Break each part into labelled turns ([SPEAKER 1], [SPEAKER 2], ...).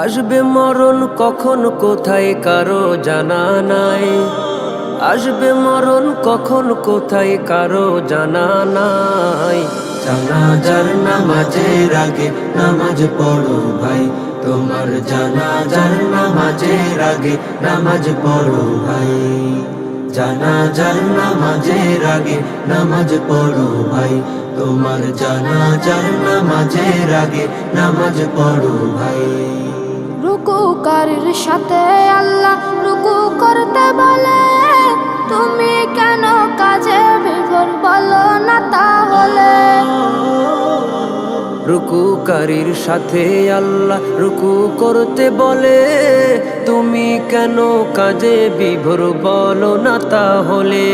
[SPEAKER 1] আসবে মরণ কখন কোথায় কারো জানা নাই, আসবে মরণ কখন কোথায় কারো জানা নাই।
[SPEAKER 2] জানাজার নামাজের আগে নামাজ পড়ো ভাই, তোমার জানাজার নামাজের আগে নামাজ পড়ো ভাই। জানাজার নামাজের আগে নামাজ পড়ো ভাই, তোমার জানাজার নামাজের আগে নামাজ পড়ো ভাই।
[SPEAKER 3] রুকুকারীর সাথে আল্লাহ রুকু করতে বলে, তুমি কেন কাজে বিভোর বলো না তাহলে।
[SPEAKER 1] রুকুকারীর সাথে আল্লাহ রুকু করতে বলে, তুমি কেন কাজে বিভোর বলো না তাহলে।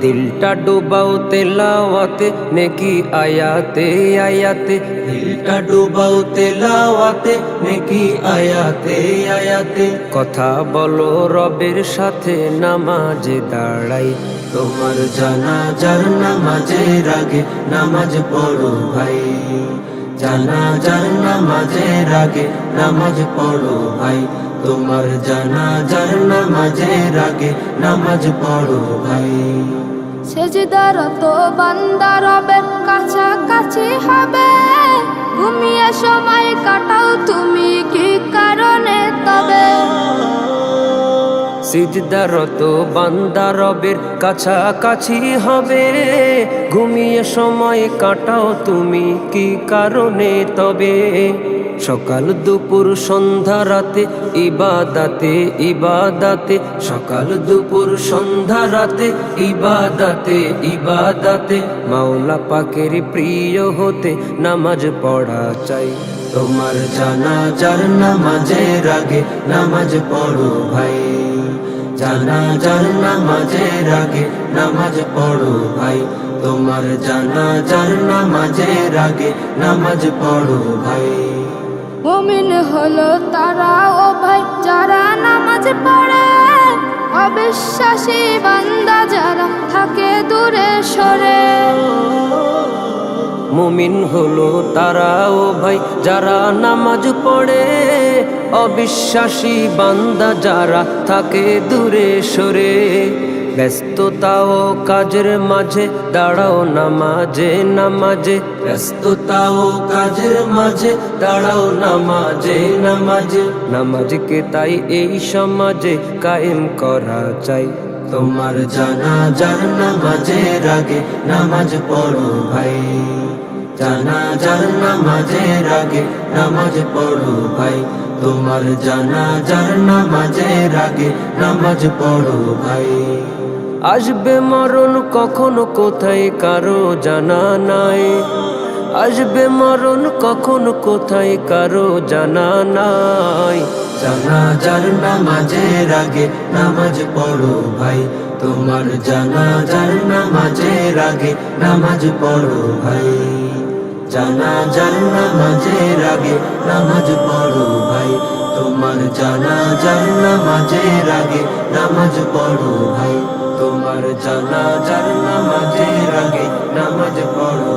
[SPEAKER 1] দিলটা ডুবাও তেলাওয়াতে নেকি আয়াতে আয়াতে,
[SPEAKER 2] দিলটা ডুবাও তেলাওয়াতে নেকি আয়াতে আয়াতে।
[SPEAKER 1] কথা বলো রবের সাথে নামাজে দাঁড়াই।
[SPEAKER 2] তোমার জানাজার নামাজের আগে নামাজ পড়ো ভাই, জানাজার নামাজের আগে নামাজ পড়ো ভাই। তোমার জানাজার নামাজের আগে নামাজ পড়ো ভাই।
[SPEAKER 3] সেজদারত বান্দা রবের কাছাকাছি হবে, ঘুমিয়ে সময় কাটাও তুমি কি কারণে তবে।
[SPEAKER 1] সিজদারত বান্দা রবের কাছাকাছি হবে, ঘুমিয়ে সময় কাটাও তুমি কি কারণে তবে। সকাল দুপুর সন্ধ্যা রাতে ইবাদাতে ইবাদাতে, সকাল দুপুর সন্ধ্যা রাতে ইবাদাতে ইবাদাতে। মাওলা পাকের প্রিয় হতে নামাজ পড়া চাই।
[SPEAKER 2] তোমার জানাজার নামাজের আগে নামাজ পড়ো ভাই, জানাজার নামাজের আগে নামাজ পড়ো ভাই। তোমার জানাজার নামাজের আগে নামাজ পড়ো ভাই।
[SPEAKER 3] মুমিন হলো তারা ও ভাই যারা নামাজ পড়ে, অবিশ্বাসী বান্দা যারা থাকে দূরে সরে।
[SPEAKER 1] মুমিন হলো তারা ও ভাই যারা নামাজ পড়ে, অবিশ্বাসী বান্দা যারা থাকে দূরে সরে। ব্যস্ততা ও কাজের মাঝে দাঁড়াও নামাজে নামাজে,
[SPEAKER 2] ব্যস্ততা ও কাজের মাঝে দাঁড়াও নামাজে নামাজে।
[SPEAKER 1] নামাজকে তাই এই সমাজে কায়েম করা চাই।
[SPEAKER 2] তোমার জানাজার নামাজের আগে নামাজ পড়ো ভাই, জানাজার নামাজের আগে নামাজ পড়ো ভাই। তোমার জানাজার নামাজের আগে নামাজ পড়ো ভাই।
[SPEAKER 1] আসবে মরণ কখন কোথায় কারো জানা নাই, আসবে মরণ কখন কোথায় কারো জানা নাই।
[SPEAKER 2] জানাজার নামাজের আগে নামাজ পড়ো ভাই, তোমার জানাজার নামাজের আগে নামাজ পড়ো ভাই। জানাজার নামাজের আগে নামাজ পড়ো ভাই, তোমার জানাজার নামাজের আগে নামাজ পড়ো ভাই। তোমার জানাজার নামাজের আগে নামাজ পড়ো